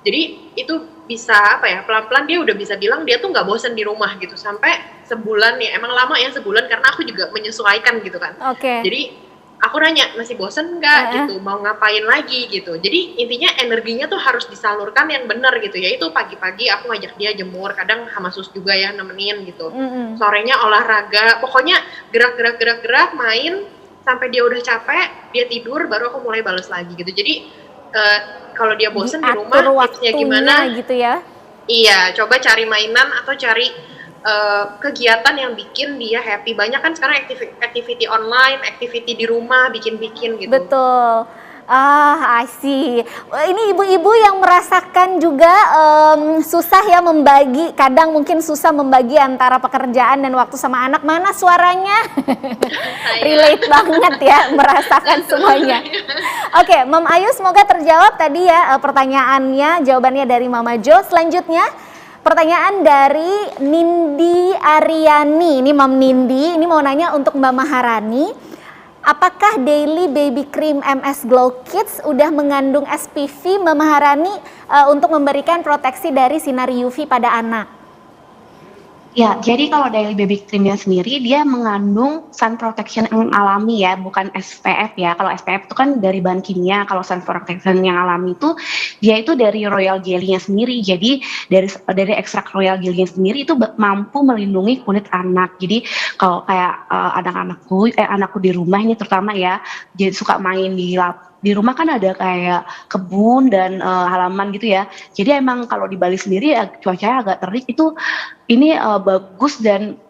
Jadi itu bisa apa ya, pelan-pelan dia udah bisa bilang dia tuh nggak bosen di rumah gitu, sampai sebulan ya, emang lama ya sebulan karena aku juga menyesuaikan gitu kan. Oke. Jadi aku nanya, masih bosen nggak gitu, mau ngapain lagi gitu. Jadi intinya energinya tuh harus disalurkan yang benar gitu, yaitu pagi-pagi aku ngajak dia jemur, kadang sama sus juga ya nemenin gitu. Mm-mm. Sorenya olahraga, pokoknya gerak, main sampai dia udah capek, dia tidur, baru aku mulai balas lagi gitu. Jadi kalau dia bosen di rumah, Diatur tipsnya waktunya gimana? gitu ya. Iya, coba cari mainan atau cari kegiatan yang bikin dia happy. Banyak kan sekarang activity online, activity di rumah, bikin-bikin gitu. Betul. I see. Ini ibu-ibu yang merasakan juga susah ya membagi, kadang mungkin susah membagi antara pekerjaan dan waktu sama anak. Mana suaranya? Relate banget ya, merasakan semuanya. Oke, Mam Ayu semoga terjawab tadi ya pertanyaannya, jawabannya dari Mama Jo. Selanjutnya pertanyaan dari Nindi Aryani. Ini Mam Nindi, ini mau nanya untuk Mbak Maharani. Apakah Daily Baby Cream MS Glow Kids udah mengandung SPF, Mbak Maharani, untuk memberikan proteksi dari sinar UV pada anak? Ya, jadi kalau Daily Baby Creamnya sendiri dia mengandung sun protection yang alami ya, bukan SPF ya. Kalau SPF itu kan dari bahan kimia, kalau sun protection yang alami itu dia itu dari royal jelly-nya sendiri. Jadi dari ekstrak royal jelly-nya sendiri itu mampu melindungi kulit anak. Jadi kalau kayak anakku di rumah ini terutama ya, jadi suka main di rumah kan ada kayak kebun dan halaman gitu ya. Jadi emang kalau di Bali sendiri cuacanya agak terik itu ini bagus. Dan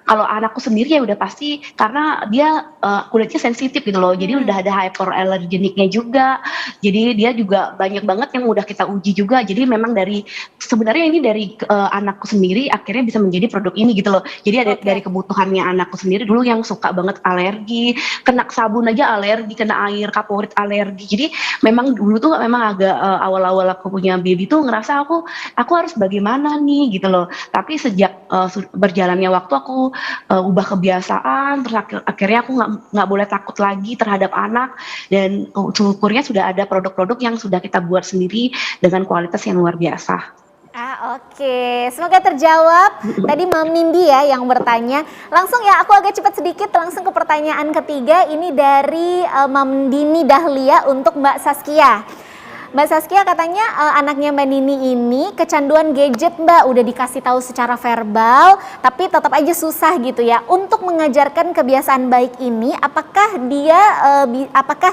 kalau anakku sendiri ya udah pasti karena dia kulitnya sensitif gitu loh. Jadi udah ada hyperallergeniknya juga. Jadi dia juga banyak banget yang udah kita uji juga. Jadi memang sebenarnya ini dari anakku sendiri akhirnya bisa menjadi produk ini gitu loh. Jadi ada dari kebutuhannya anakku sendiri dulu yang suka banget alergi, kena sabun aja alergi, kena air kaporit alergi. Jadi memang dulu tuh memang agak awal-awal aku punya baby tuh ngerasa aku harus bagaimana nih gitu loh. Tapi sejak berjalannya waktu aku ubah kebiasaan, terus akhirnya aku nggak boleh takut lagi terhadap anak, dan syukurnya sudah ada produk-produk yang sudah kita buat sendiri dengan kualitas yang luar biasa. Oke, semoga terjawab. Tadi Mam Nindi ya yang bertanya. Langsung ya, aku agak cepat sedikit langsung ke pertanyaan ketiga. Ini dari Mam Dini Dahlia untuk Mbak Saskia. Mbak Saskia katanya anaknya Mbak Nini ini kecanduan gadget, Mbak. Udah dikasih tahu secara verbal, tapi tetap aja susah gitu ya. Untuk mengajarkan kebiasaan baik ini, apakah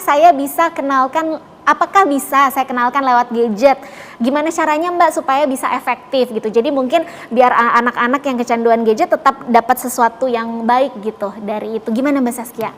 saya bisa saya kenalkan lewat gadget? Gimana caranya Mbak supaya bisa efektif gitu? Jadi mungkin biar anak-anak yang kecanduan gadget tetap dapat sesuatu yang baik gitu dari itu. Gimana Mbak Saskia?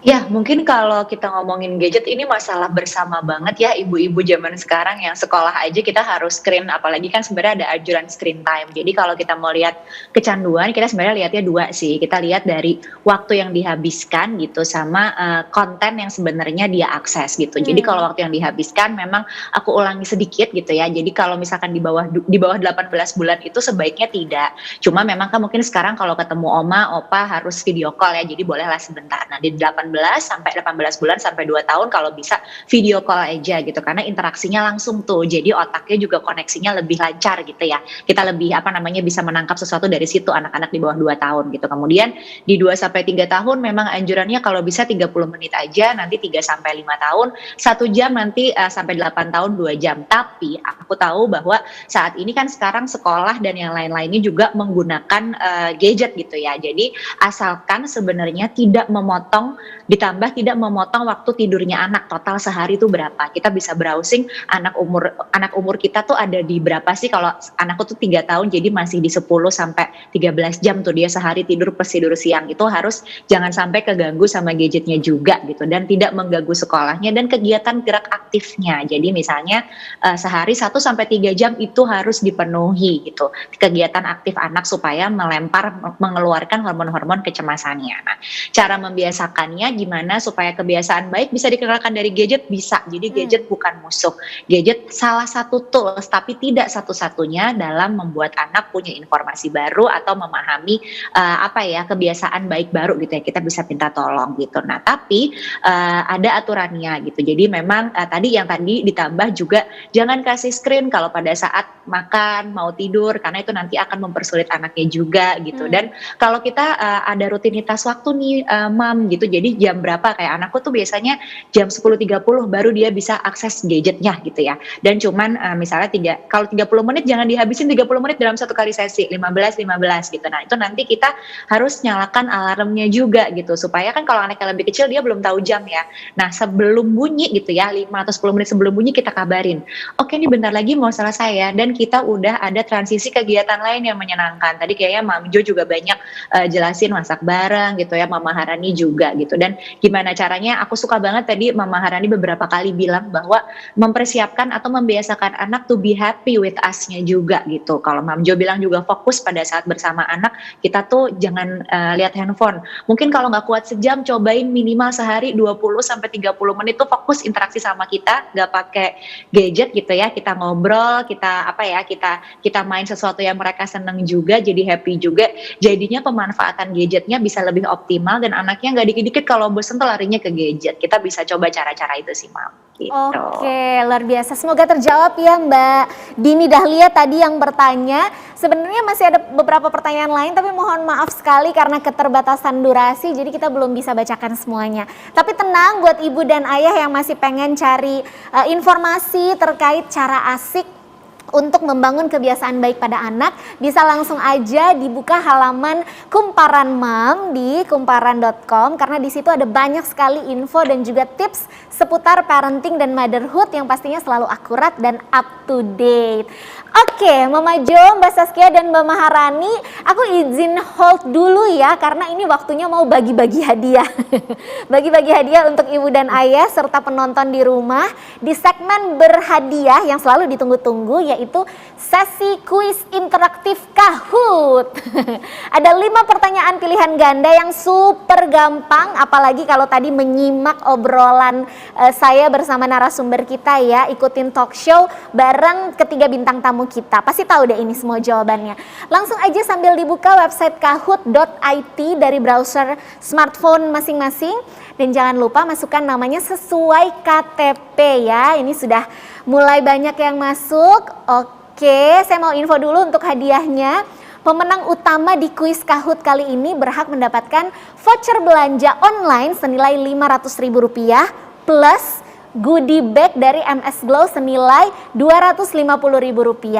Ya, mungkin kalau kita ngomongin gadget ini masalah bersama banget ya ibu-ibu zaman sekarang yang sekolah aja kita harus screen, apalagi kan sebenarnya ada anjuran screen time. Jadi kalau kita mau lihat kecanduan, kita sebenarnya lihatnya dua sih. Kita lihat dari waktu yang dihabiskan gitu sama konten yang sebenarnya dia akses gitu. Jadi kalau waktu yang dihabiskan memang aku ulangi sedikit gitu ya. Jadi kalau misalkan di bawah 18 bulan itu sebaiknya tidak. Cuma memang kan mungkin sekarang kalau ketemu oma, opa harus video call ya. Jadi bolehlah sebentar. Nah, di 18 sampai 18 bulan sampai 2 tahun kalau bisa video call aja gitu, karena interaksinya langsung tuh, jadi otaknya juga koneksinya lebih lancar gitu ya, kita lebih bisa menangkap sesuatu dari situ anak-anak di bawah 2 tahun gitu. Kemudian di 2 sampai 3 tahun memang anjurannya kalau bisa 30 menit aja, nanti 3 sampai 5 tahun 1 jam, nanti sampai 8 tahun 2 jam. Tapi aku tahu bahwa saat ini kan sekarang sekolah dan yang lain-lainnya juga menggunakan gadget gitu ya. Jadi asalkan sebenarnya tidak memotong waktu tidurnya anak, total sehari itu berapa. Kita bisa browsing anak umur kita tuh ada di berapa sih. Kalau anakku tuh 3 tahun, jadi masih di 10 sampai 13 jam tuh dia sehari tidur plus tidur siang. Itu harus jangan sampai keganggu sama gadgetnya juga gitu, dan tidak mengganggu sekolahnya dan kegiatan gerak aktifnya. Jadi misalnya sehari 1 sampai 3 jam itu harus dipenuhi gitu, kegiatan aktif anak supaya mengeluarkan hormon-hormon kecemasannya. Nah, cara membiasakannya gimana supaya kebiasaan baik bisa dikenalkan dari gadget? Bisa. Jadi gadget bukan musuh. Gadget salah satu tools, tapi tidak satu-satunya dalam membuat anak punya informasi baru atau memahami kebiasaan baik baru gitu ya. Kita bisa minta tolong gitu. Nah, tapi ada aturannya gitu. Jadi memang tadi ditambah juga jangan kasih screen kalau pada saat makan, mau tidur, karena itu nanti akan mempersulit anaknya juga gitu. Dan kalau kita ada rutinitas waktu nih mam gitu, jadi jam berapa, kayak anakku tuh biasanya jam 10.30 baru dia bisa akses gadgetnya gitu ya. Dan cuman misalnya kalau 30 menit jangan dihabisin 30 menit dalam satu kali sesi, 15 gitu. Nah, itu nanti kita harus nyalakan alarmnya juga gitu, supaya kan kalau anaknya lebih kecil dia belum tahu jam ya. Nah, sebelum bunyi gitu ya, 5 atau 10 menit sebelum bunyi kita kabarin, oke ini bentar lagi mau selesai ya, dan kita udah ada transisi kegiatan lain yang menyenangkan. Tadi kayaknya Mam Jo juga banyak jelasin masak bareng gitu ya, Mama Harani juga gitu. Dan gimana caranya, aku suka banget tadi Mama Harani beberapa kali bilang bahwa mempersiapkan atau membiasakan anak to be happy with us-nya juga gitu. Kalau Mam Jo bilang juga fokus pada saat bersama anak, kita tuh jangan lihat handphone. Mungkin kalau nggak kuat sejam, cobain minimal sehari 20 sampai 30 menit tuh fokus interaksi sama kita, nggak pakai gadget gitu ya. Kita ngobrol, kita main sesuatu yang mereka seneng juga, jadi happy juga. Jadinya pemanfaatan gadgetnya bisa lebih optimal dan anaknya nggak dikit-dikit kalau bosen tuh larinya ke gadget. Kita bisa coba cara-cara itu sih, Mam. Gitu. Oke, luar biasa. Semoga terjawab ya Mbak Dini Dahlia tadi yang bertanya. Sebenarnya masih ada beberapa pertanyaan lain, tapi mohon maaf sekali karena keterbatasan durasi, jadi kita belum bisa bacakan semuanya. Tapi tenang buat ibu dan ayah yang masih pengen cari informasi terkait cara asik untuk membangun kebiasaan baik pada anak, bisa langsung aja dibuka halaman Kumparan Mam di kumparan.com, karena di situ ada banyak sekali info dan juga tips seputar parenting dan motherhood yang pastinya selalu akurat dan up to date. Oke, Mama Jo, Mbak Saskia dan Mbak Maharani, aku izin hold dulu ya karena ini waktunya mau bagi-bagi hadiah. Bagi-bagi hadiah untuk ibu dan ayah serta penonton di rumah di segmen berhadiah yang selalu ditunggu-tunggu, yaitu sesi kuis interaktif Kahoot. Ada 5 pertanyaan pilihan ganda yang super gampang, apalagi kalau tadi menyimak obrolan saya bersama narasumber kita ya, ikutin talk show bareng ketiga bintang tamu kita. Pasti tahu deh ini semua jawabannya. Langsung aja sambil dibuka website kahoot.it dari browser smartphone masing-masing. Dan jangan lupa masukkan namanya sesuai KTP ya. Ini sudah mulai banyak yang masuk. Oke, saya mau info dulu untuk hadiahnya. Pemenang utama di kuis Kahoot kali ini berhak mendapatkan voucher belanja online senilai Rp500.000 plus goodie bag dari MS Glow senilai Rp250.000.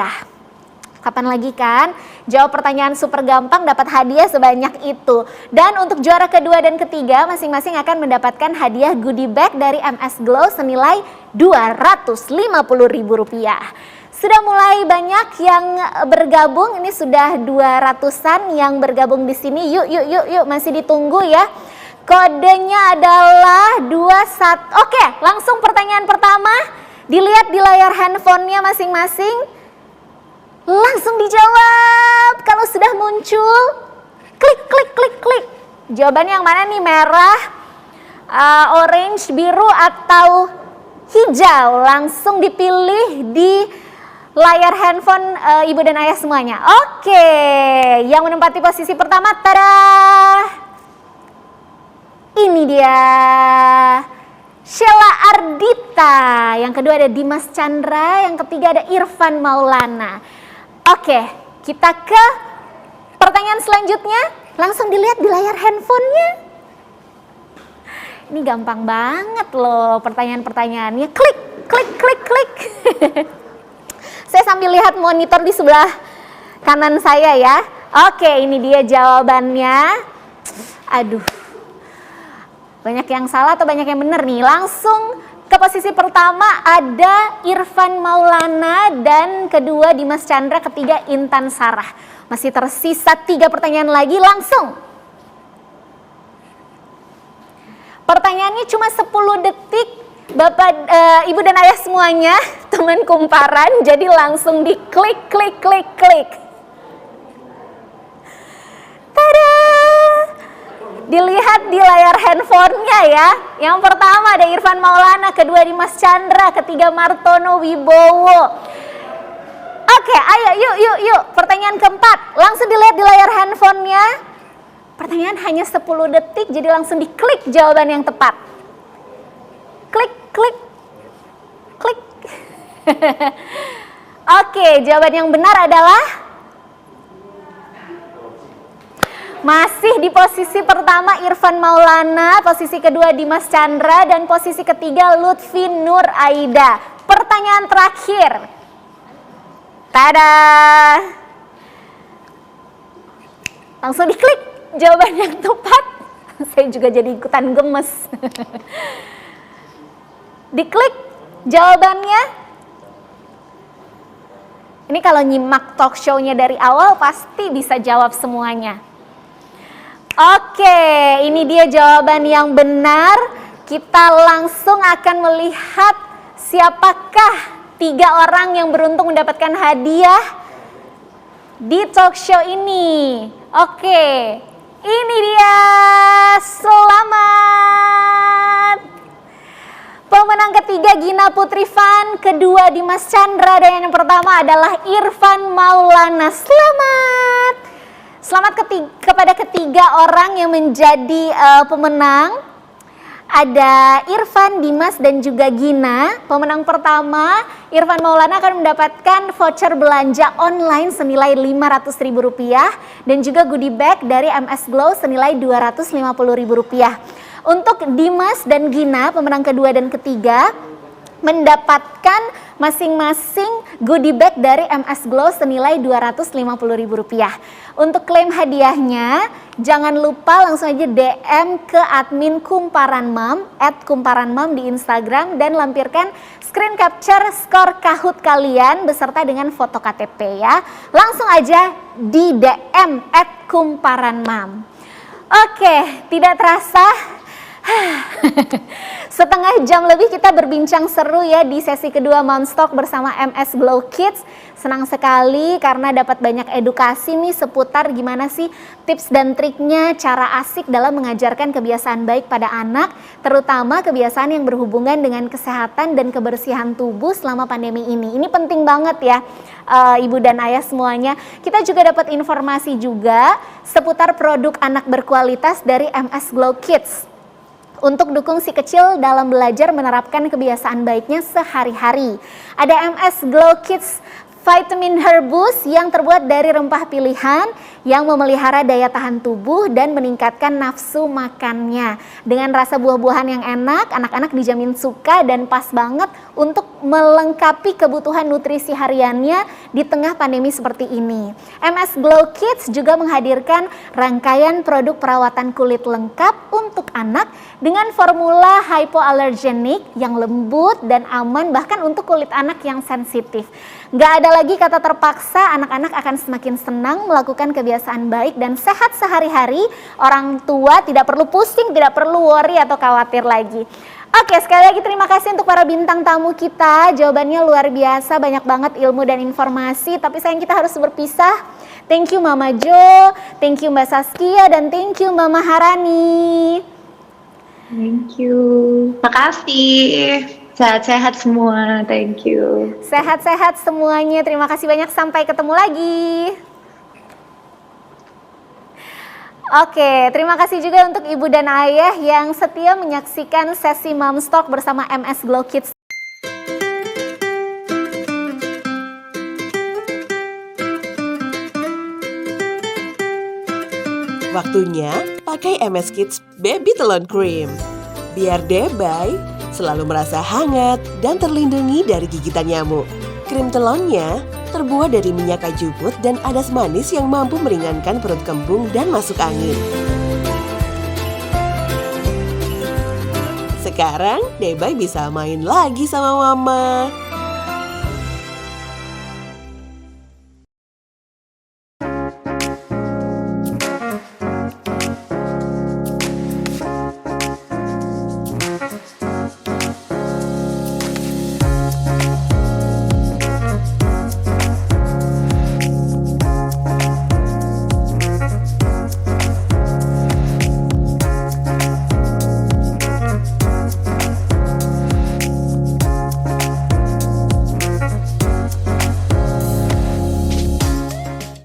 Kapan lagi kan? Jawab pertanyaan super gampang dapat hadiah sebanyak itu. Dan untuk juara kedua dan ketiga masing-masing akan mendapatkan hadiah goodie bag dari MS Glow senilai Rp250.000. Sudah mulai banyak yang bergabung, ini sudah 200-an yang bergabung di sini. Yuk, masih ditunggu ya. Kodenya adalah 21. Oke, langsung pertanyaan pertama. Dilihat di layar handphonenya masing-masing. Langsung dijawab. Kalau sudah muncul, klik. Jawabannya yang mana nih? Merah, orange, biru, atau hijau? Langsung dipilih di layar handphone ibu dan ayah semuanya. Oke, yang menempati posisi pertama, tada! Ini dia Sheila Ardita, yang kedua ada Dimas Chandra, yang ketiga ada Irfan Maulana. Oke, kita ke pertanyaan selanjutnya. Langsung dilihat di layar handphonenya. Ini gampang banget loh pertanyaan-pertanyaannya. Klik, klik, klik, klik. Saya sambil lihat monitor di sebelah kanan saya ya. Oke, ini dia jawabannya. Aduh, banyak yang salah atau banyak yang benar nih. Langsung ke posisi pertama ada Irfan Maulana, dan kedua Dimas Chandra, ketiga Intan Sarah. Masih tersisa 3 pertanyaan lagi, langsung. Pertanyaannya cuma 10 detik, Bapak, Ibu dan Ayah semuanya, teman kumparan, jadi langsung diklik, klik, klik, klik. Tada! Dilihat di layar handphonenya ya. Yang pertama ada Irfan Maulana, kedua Dimas Chandra, ketiga Martono Wibowo. Oke, ayo yuk. Pertanyaan keempat, langsung dilihat di layar handphonenya. Pertanyaan hanya 10 detik, jadi langsung diklik jawaban yang tepat. Klik, klik, klik. Oke, jawaban yang benar adalah masih di posisi pertama Irfan Maulana, posisi kedua Dimas Chandra, dan posisi ketiga Lutfi Nur Aida. Pertanyaan terakhir. Tada! Langsung diklik jawaban yang tepat. Saya juga jadi ikutan gemes. Diklik jawabannya. Ini kalau nyimak talk show-nya dari awal pasti bisa jawab semuanya. Oke, ini dia jawaban yang benar. Kita langsung akan melihat siapakah 3 orang yang beruntung mendapatkan hadiah di talk show ini. Oke, ini dia. Selamat. Pemenang ketiga Gina Putri Fan, kedua Dimas Chandra, dan yang pertama adalah Irfan Maulana. Selamat. Selamat kepada ketiga orang yang menjadi pemenang. Ada Irfan, Dimas, dan juga Gina. Pemenang pertama, Irfan Maulana akan mendapatkan voucher belanja online senilai Rp500.000 dan juga goodie bag dari MS Glow senilai Rp250.000. Untuk Dimas dan Gina, pemenang kedua dan ketiga, mendapatkan masing-masing goodie bag dari MS Glow senilai Rp250.000. Untuk klaim hadiahnya, jangan lupa langsung aja DM ke admin Kumparan Mom, @kumparanmom di Instagram, dan lampirkan screen capture skor Kahoot kalian beserta dengan foto KTP ya. Langsung aja di DM @kumparanmom. Oke, tidak terasa setengah jam lebih kita berbincang seru ya di sesi kedua Moms Talk bersama MS Glow Kids. Senang sekali karena dapat banyak edukasi nih seputar gimana sih tips dan triknya, cara asik dalam mengajarkan kebiasaan baik pada anak, terutama kebiasaan yang berhubungan dengan kesehatan dan kebersihan tubuh selama pandemi ini. Ini penting banget ya, Ibu dan Ayah semuanya. Kita juga dapat informasi juga seputar produk anak berkualitas dari MS Glow Kids untuk dukung si kecil dalam belajar menerapkan kebiasaan baiknya sehari-hari. Ada MS Glow Kids Vitamin Herbus yang terbuat dari rempah pilihan yang memelihara daya tahan tubuh dan meningkatkan nafsu makannya. Dengan rasa buah-buahan yang enak, anak-anak dijamin suka dan pas banget untuk melengkapi kebutuhan nutrisi hariannya di tengah pandemi seperti ini. MS Glow Kids juga menghadirkan rangkaian produk perawatan kulit lengkap untuk anak dengan formula hypoallergenic yang lembut dan aman bahkan untuk kulit anak yang sensitif. Gak ada lagi kata terpaksa, anak-anak akan semakin senang melakukan kebiasaan baik dan sehat sehari-hari. Orang tua tidak perlu pusing, tidak perlu worry atau khawatir lagi. Oke, sekali lagi terima kasih untuk para bintang tamu kita. Jawabannya luar biasa, banyak banget ilmu dan informasi. Tapi sayang kita harus berpisah. Thank you Mama Jo, thank you Mbak Saskia, dan thank you Mbak Maharani. Thank you. Makasih. Sehat-sehat semua, thank you. Sehat-sehat semuanya, terima kasih banyak, sampai ketemu lagi. Oke, terima kasih juga untuk ibu dan ayah yang setia menyaksikan sesi Moms Talk bersama MS Glow Kids. Waktunya pakai MS Kids Baby Telon Cream. Biar Debay selalu merasa hangat dan terlindungi dari gigitan nyamuk. Krim telonnya terbuat dari minyak kaju put dan adas manis yang mampu meringankan perut kembung dan masuk angin. Sekarang Debay bisa main lagi sama mama.